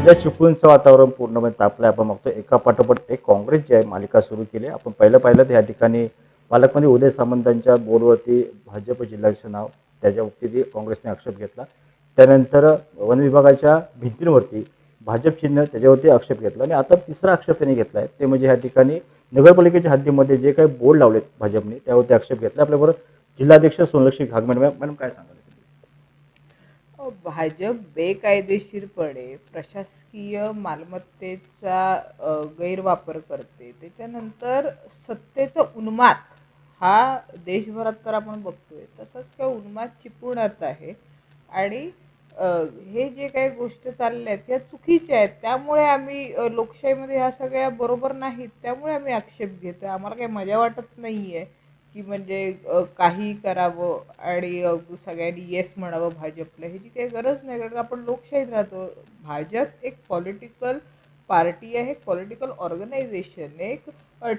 सध्या चिपळूणचं वातावरण पूर्णपणे तापलं आहे. आपण बघतोय एका पाठोपाठ एक काँग्रेस जी आहे मालिका सुरू केली आहे. आपण पाहिलं तर या ठिकाणी पालकमंत्री उदय सामंतांच्या बोर्डवरती भाजप जिल्ह्याचं नाव त्याच्यावरती काँग्रेसने आक्षेप घेतला. त्यानंतर वन विभागाच्या भिंतींवरती भाजप चिन्ह त्याच्यावरती आक्षेप घेतला आणि आता तिसरा आक्षेप त्यांनी घेतला आहे ते म्हणजे या ठिकाणी नगरपालिकेच्या हद्दीमध्ये जे काही बोर्ड लावलेत भाजपने त्यावरती आक्षेप घेतला. आपल्याबरोबर जिल्हाध्यक्ष सोनलक्ष्मी घागमॅडम मॅडम काय सांगाल? भाजप बेकायदेशीरपणे प्रशासकीय मालमत्तेचा गैरवापर करते. त्याच्यानंतर सत्तेचा उन्माद हा देशभरात तर आपण बघतोय, तसंच त्या उन्माद चिपळूणात आहे. आणि हे जे काही गोष्टी चालल्या आहेत त्या चुकीच्या आहेत. त्यामुळे आम्ही लोकशाहीमध्ये ह्या सगळ्या बरोबर नाहीत, त्यामुळे आम्ही आक्षेप घेतोय. आम्हाला काही मजा वाटत नाहीये की म्हणजे काही करावं आणि सगळ्यांनी येस म्हणावं भाजपला. ह्याची काही गरज नाही, कारण आपण लोकशाहीत राहतो. भाजप एक पॉलिटिकल पार्टी आहे, पॉलिटिकल ऑर्गनायझेशन. एक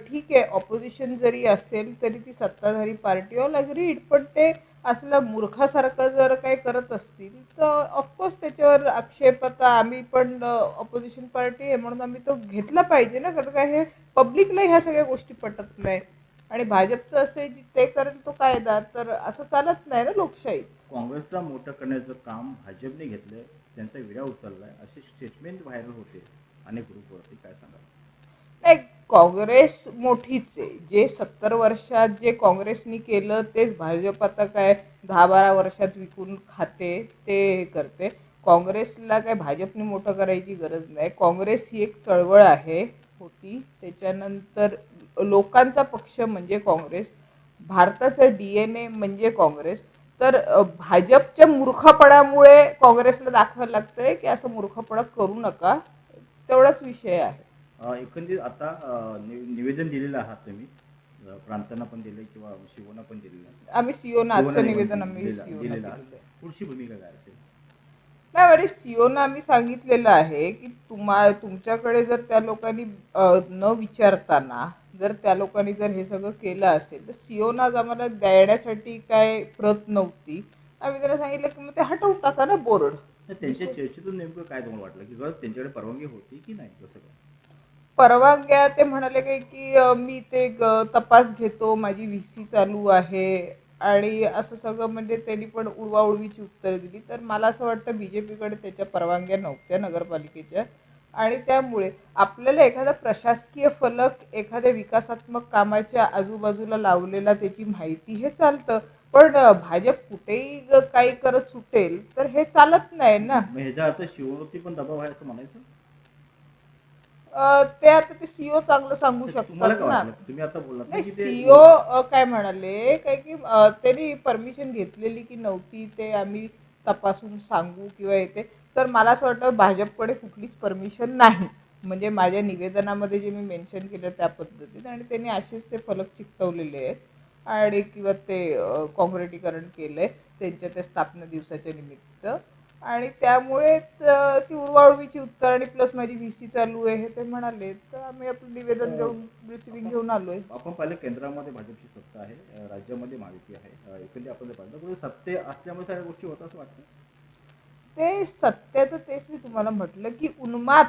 ठीक आहे, ऑपोजिशन जरी असेल तरी ती सत्ताधारी पार्टी ऑल अग्रीड, पण ते असलं मूर्खासारखं जर काही करत असतील तर ऑफकोर्स त्याच्यावर आक्षेप. आता आम्ही पण ऑपोजिशन पार्टी आहे म्हणून आम्ही तो घेतला पाहिजे ना, कारण काय हे पब्लिकला ह्या सगळ्या गोष्टी पटत नाही. आणि भाजपचं असे ते करेल तो कायदा, तर असं चालत नाही ना लोकशाहीत. काँग्रेसला मोठं करण्याचं काम भाजपने घेतलं, त्यांचा विडा उचललाय असे स्टेटमेंट व्हायरल होते अनेक ग्रुपवरती. काय सांगा? नाही, काँग्रेस मोठीच आहे. जे 70 वर्षात जे काँग्रेसनी केलं तेच भाजप आता काय 10-12 वर्षात विकून खाते, ते करते. काँग्रेसला काय भाजपने मोठं करायची गरज नाही. काँग्रेस ही एक चळवळ आहे होती. त्याच्यानंतर लोकांचा पक्ष म्हणजे काँग्रेस, भारताचा DNA म्हणजे काँग्रेस. तर भाजपच्या मूर्खपणामुळे काँग्रेसला दाखवायला लागतंय की असं मूर्खपणा करू नका, तेवढाच विषय आहे. एकंदरीत आता निवेदन दिलेलं आहात तुम्ही, प्रांतांना पण दिले किंवा शिवना पण दिलेलं आहे. आम्ही सीओना आजचं निवेदन आम्ही सीओना दिलेलं दिलेलं आहात. आहे. पुढची भूमिका काय असेल? नाही, अरे सीओना आम्ही सांगितलेलं आहे की तुमच्याकडे जर त्या लोकांनी न विचारताना जर त्या लोकांनी जर हे सगळं केलं असेल तर सीओना आम्हाला देण्यासाठी काय प्रत नव्हती. आम्ही त्यांना सांगितलं की मग ते हटवून टाका ना बोर्ड. तर त्यांच्या चर्चेतून नेमकं काय तुम्हाला वाटलं की खरंच त्यांच्याकडे परवानगी होती की नाही, कसं काय? परवानग्या ते म्हणाले काय की मी ते तपास घेतो, माझी VC चालू आहे आणि असं सगळं. म्हणजे त्यांनी पण उडवाउडवीची उत्तरं दिली. तर मला असं वाटतं BJPकडे त्याच्या परवानग्या नव्हत्या नगरपालिकेच्या. आणि त्यामुळे आपल्याला एखादा प्रशासकीय फलक एखाद्या विकासात्मक कामाच्या आजूबाजूला लावलेला त्याची माहिती हे चालतं, पण भाजप कुठेही काही करत सुटेल तर हे चालत नाही ना. ह्याच्या अर्थ शिववरती पण दबाव आहे असं म्हणायचं? ते आता ते सीओ चांगलं सांगू तुम्हाला शकतात काय ना. वाटलं? तुम्ही आता बोललात ना नाही, की ते सीओ काय म्हणाले काय की त्यांनी परमिशन घेतलेली की नव्हती ते आम्ही तपासून सांगू किंवा येते. तर मला असं वाटतं भाजपकडे कुठलीच परमिशन नाही, म्हणजे माझ्या निवेदनामध्ये जे मी मेन्शन केलं त्या पद्धतीत. आणि त्यांनी असेच ते फलक चिकटवलेले आहेत आणि किंवा ते काँक्रिटीकरण केलं आहे त्यांच्या त्या स्थापना दिवसाच्या निमित्त. आणि त्यामुळे ती उडवाउडवीची उत्तर आणि प्लस माझी VC चालू आहे हे ते म्हणाले. तर आम्ही आपलं निवेदन देऊन रिसिव्हिंग घेऊन आलोय. आपण पाहिलं केंद्रामध्ये भाजपची सत्ता आहे, राज्यामध्ये महायुती आहे. एकंदरीत आपण जर पाहिलं तर सत्ते असल्यामुळे सगळ्या गोष्टी होत असं वाटतं. ते सत्याचं तेच मी तुम्हाला म्हटलं की उन्माद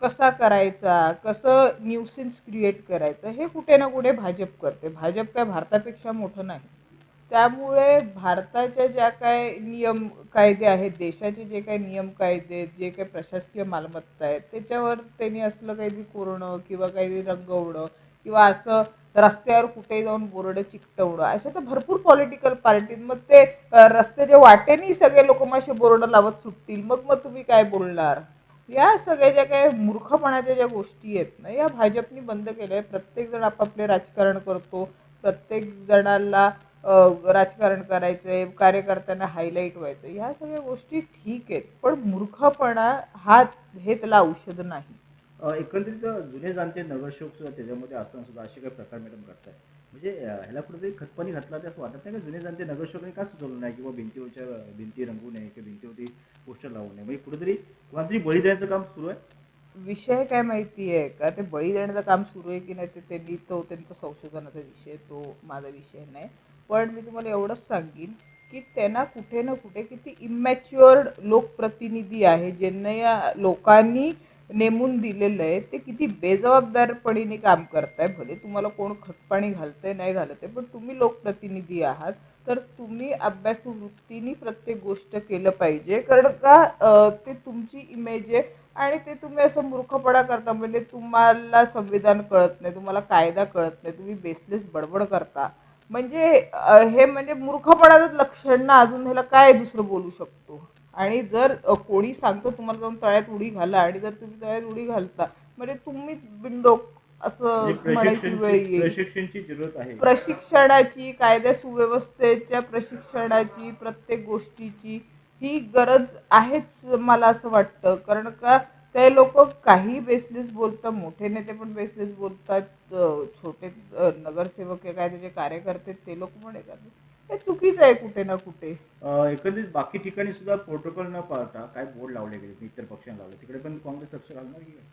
कसा करायचा, कसं न्यूसेन्स क्रिएट करायचं, हे कुठे ना कुठे भाजप करते. भाजप काय भारतापेक्षा मोठं नाही. त्यामुळे भारताच्या ज्या काय नियम कायदे आहेत, देशाचे जे काही नियम कायदे आहेत, जे काही प्रशासकीय मालमत्ता आहेत, त्याच्यावर त्यांनी असलं काहीतरी कोरणं किंवा काहीतरी रंगवणं किंवा असं रस्त्यावर कुठे जाऊन बोर्ड चिकटवणं, अशा तर भरपूर पॉलिटिकल पार्टी. मग ते रस्त्याच्या वाटेने सगळे लोक मासे बोर्ड लावत सुटतील, मग मग तुम्ही काय बोलणार? या सगळ्या ज्या काही मूर्खपणाच्या ज्या गोष्टी आहेत ना, या भाजपनी बंद केल्या आहे. प्रत्येक जण आपापले राजकारण करतो, प्रत्येक जणाला राजकारण करायचंय, कार्यकर्त्यांना हायलाईट व्हायचं. ह्या सगळ्या गोष्टी ठीक आहेत, पण मूर्खपणा हे त्याला औषध नाही. एकंदरीत जुने जाणते नगरसेवक सुद्धा त्याच्यामध्ये असताना सुद्धा असे काही प्रकार मॅडम करताय, म्हणजे ह्याला कुठेतरी खतपाणी घातला असं वाटत नाही का? जुने जाणते नगरसेवकांनी का सुचवलं नाही किंवा भिंतीवरच्या भिंती रंगवू नये किंवा भिंतीवरती पोस्टर लावू नये, म्हणजे कुठेतरी कोणतरी बळी द्यायचं काम सुरू आहे. विषय काय माहिती आहे का, ते बळी देण्याचं काम सुरू आहे की नाही ते त्यांचा संशोधनाचा विषय, तो माझा विषय नाही. पण मी तुम्हाला एवढंच सांगेन की त्यांना कुठे ना कुठे किती इमॅच्युअर्ड लोकप्रतिनिधी आहे ज्यांना या लोकांनी नेमून दिलेलं आहे ते किती बेजबाबदारपणीने काम करताय. भले तुम्हाला कोण खतपाणी घालतंय नाही घालत आहे, पण तुम्ही लोकप्रतिनिधी आहात, तर तुम्ही अभ्यासू वृत्तीने प्रत्येक गोष्ट केलं पाहिजे. कारण का ते तुमची इमेज आहे आणि ते तुम्ही असं मूर्खपणा करता, म्हणजे तुम्हाला संविधान कळत नाही, तुम्हाला कायदा कळत नाही, तुम्ही बेसलेस बडबड करता, म्हणजे हे म्हणजे मूर्खपणाचं लक्षण ना. अजून ह्याला काय दुसरं बोलू शकतो. आणि जर कोणी सांगतो तुम्हाला जाऊन तळ्यात उडी घाला आणि जर तुम्ही तळ्यात उडी घालता म्हणजे तुम्हीच बिनडोक असं म्हणायची वेळ येईल. प्रशिक्षणची जरूरत आहे. प्रशिक्षणाची, कायदा सुव्यवस्थेच्या प्रशिक्षणाची, प्रत्येक गोष्टीची ही गरज आहेच मला असं वाटतं. कारण का ते लोक काही बेसलेस बोलतात, मोठे नेते पण बेसलेस बोलतात, छोटे नगरसेवक आहे काय त्याचे कार्यकर्ते ते लोक पण हे करतात. हे चुकीचं आहे कुठे ना कुठे. एकंदरीत बाकी ठिकाणी सुद्धा प्रोटोकॉल न पाळता काय बोर्ड लावले गेले इतर पक्षांना लावले, तिकडे पण काँग्रेस लक्ष घालणार की काय?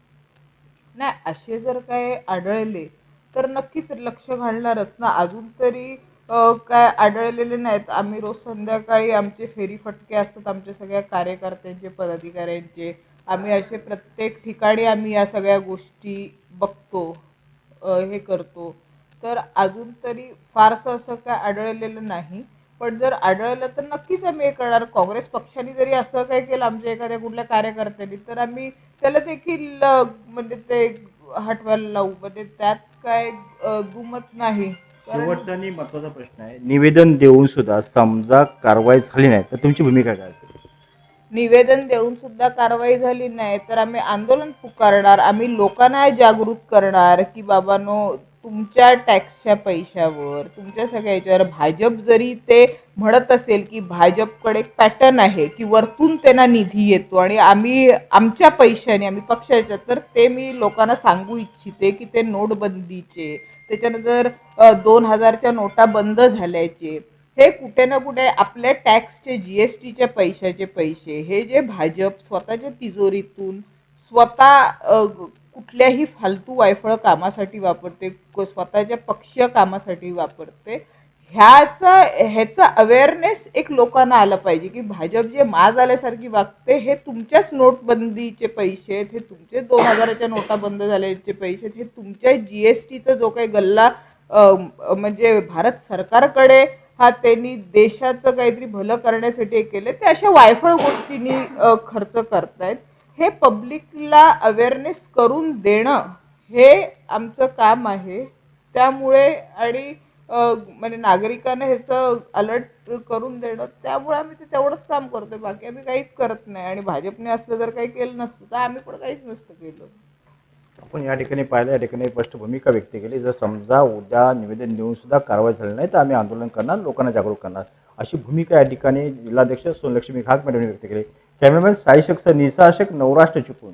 नाही, असे जर काय आढळले तर नक्कीच लक्ष घालणारच ना. अजून तरी काय आढळलेले नाहीत. आम्ही रोज संध्याकाळी आमचे फेरीफटके असतात आमच्या सगळ्या कार्यकर्त्यांचे, पदाधिकाऱ्यांचे. आम्ही असे प्रत्येक ठिकाणी आम्ही या सगळ्या गोष्टी बघतो, हे करतो. तर अजून तरी फारसं असं काय आढळलेलं नाही. पण जर आढळलं तर नक्कीच आम्ही हे करणार. काँग्रेस पक्षाने जरी असं काय केलं आमच्या एखाद्या कुठल्या कार्यकर्त्यांनी तर आम्ही त्याला देखील म्हणजे ते हटवायला लावू. म्हणजे त्यात काय दुमत नाही. कारण शेवटचा आणि महत्त्वाचा प्रश्न आहे, निवेदन देऊन सुद्धा समजा कारवाई झाली नाही तर तुमची भूमिका काय असेल? निवेदन देऊन सुद्धा कारवाई झाली नाही तर आम्ही आंदोलन पुकारणार. आम्ही लोकांना जागृत करणार की बाबांनो, तुमच्या टॅक्सच्या पैशावर, तुमच्या सगळ्या याच्यावर भाजप जरी ते म्हणत असेल की भाजपकडे एक पॅटर्न आहे की वरतून त्यांना निधी येतो आणि आम्ही आमच्या पैशाने, आम्ही पक्षाच्या, तर ते मी लोकांना सांगू इच्छिते की ते नोटबंदीचे, त्याच्यानंतर 2000च्या नोटा बंद झाल्याचे, हे कुठे ना कुठे आपल्या टॅक्सचे, जीएसटीच्या पैशाचे पैसे हे जे भाजप स्वतःच्या तिजोरीतून स्वतः कुठल्याही फालतू वायफळ कामासाठी वापरते, स्वतःच्या पक्षीय कामासाठी वापरते, ह्याचा अवेअरनेस एक लोकांना आलं पाहिजे की भाजप जे माज आल्यासारखी वागते, हे तुमच्याच नोटबंदीचे पैसे आहेत, हे तुमचे 2000च्या नोटा बंद झाल्याचे पैसे आहेत, हे तुमच्या जीएसटीचा जो काही गल्ला म्हणजे भारत सरकारकडे हा त्यांनी देशाचं काहीतरी भलं करण्यासाठी केले, ते अशा वायफळ गोष्टींनी खर्च करतायत. हे पब्लिकला अवेअरनेस करून देणं हे आमचं काम आहे. त्यामुळे आणि म्हणजे नागरिकांना ह्याचं अलर्ट करून देणं, त्यामुळे आम्ही ते तेवढंच काम करतोय. बाकी आम्ही काहीच करत नाही. आणि भाजपने असलं जर काही केलं नसतं तर आम्ही पण काहीच नसतं केलं. आपण या ठिकाणी पाहिलं, या ठिकाणी स्पष्ट भूमिका व्यक्त केली, जर समजा उद्या निवेदन देऊन सुद्धा कारवाई झाली नाही तर आम्ही आंदोलन करणार, लोकांना जागरूक करणार, अशी भूमिका या ठिकाणी जिल्हाध्यक्ष सोनलक्ष्मी घाग मॅडमने व्यक्त केली. कॅमेरामॅन साई शेख, निसा शेख, नवराष्ट्र चिपळूण.